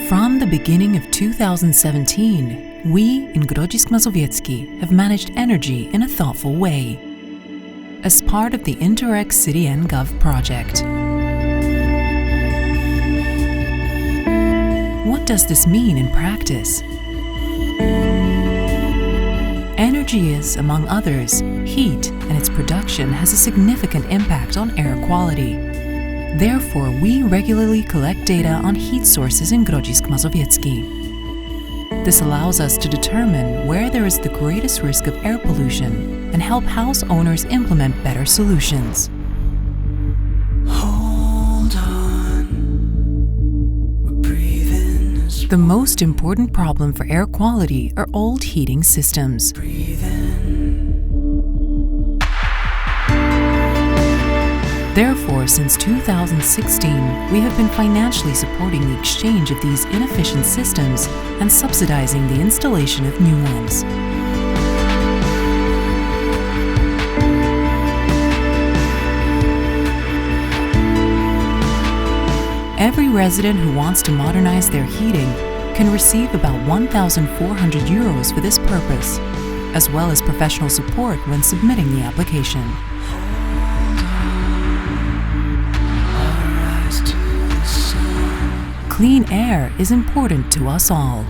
From the beginning of 2017, we in Grodzisk Mazowiecki have managed energy in a thoughtful way. As part of the Interreg CE project. What does this mean in practice? Energy is, among others, heat, and its production has a significant impact on air quality. Therefore, we regularly collect data on heat sources in Grodzisk Mazowiecki. This allows us to determine where there is the greatest risk of air pollution and help house owners implement better solutions. Hold on, we're breathing. The most important problem for air quality are old heating systems. Therefore, since 2016, we have been financially supporting the exchange of these inefficient systems and subsidizing the installation of new ones. Every resident who wants to modernize their heating can receive about 1,400 euros for this purpose, as well as professional support when submitting the application. Clean air is important to us all.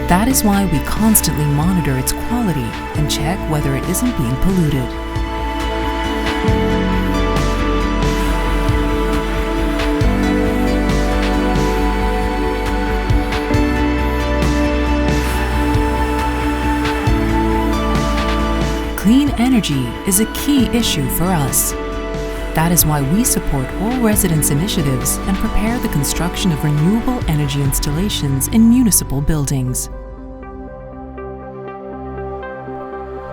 That is why we constantly monitor its quality and check whether it isn't being polluted. Clean energy is a key issue for us. That is why we support all residents' initiatives and prepare the construction of renewable energy installations in municipal buildings.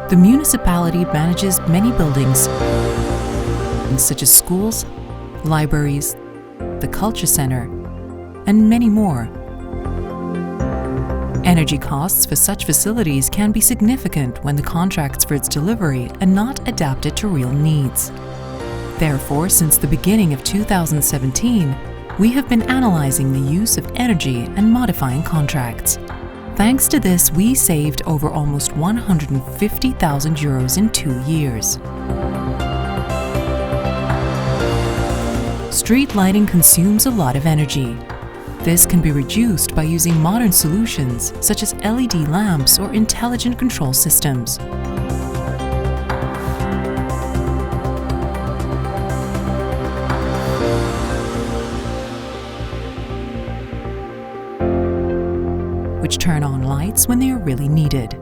The municipality manages many buildings, such as schools, libraries, the culture center, and many more. Energy costs for such facilities can be significant when the contracts for its delivery are not adapted to real needs. Therefore, since the beginning of 2017, we have been analyzing the use of energy and modifying contracts. Thanks to this, we saved over almost 150,000 euros in 2 years. Street lighting consumes a lot of energy. This can be reduced by using modern solutions such as LED lamps or intelligent control systems. Which turn on lights when they are really needed.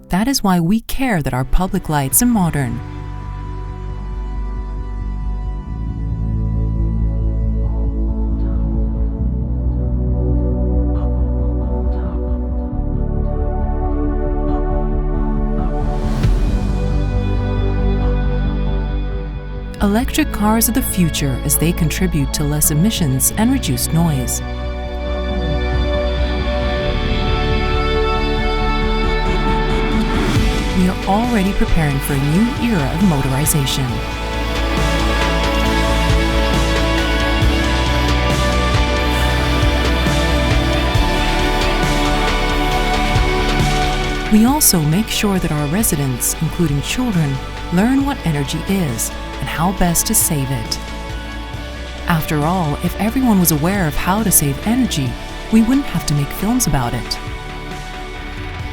That is why we care that our public lights are modern. Electric cars are the future as they contribute to less emissions and reduced noise. We are already preparing for a new era of motorization. We also make sure that our residents, including children, learn what energy is and how best to save it. After all, if everyone was aware of how to save energy, we wouldn't have to make films about it.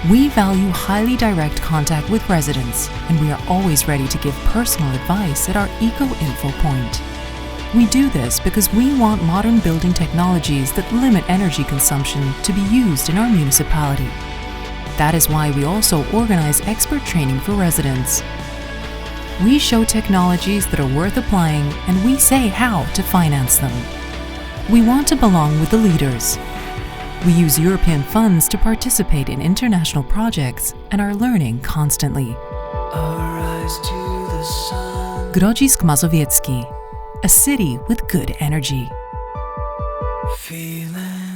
We value highly direct contact with residents, and we are always ready to give personal advice at our Eco-Info point. We do this because we want modern building technologies that limit energy consumption to be used in our municipality. That is why we also organize expert training for residents. We show technologies that are worth applying, and we say how to finance them. We want to belong with the leaders. We use European funds to participate in international projects and are learning constantly. Grodzisk Mazowiecki, a city with good energy. Feeling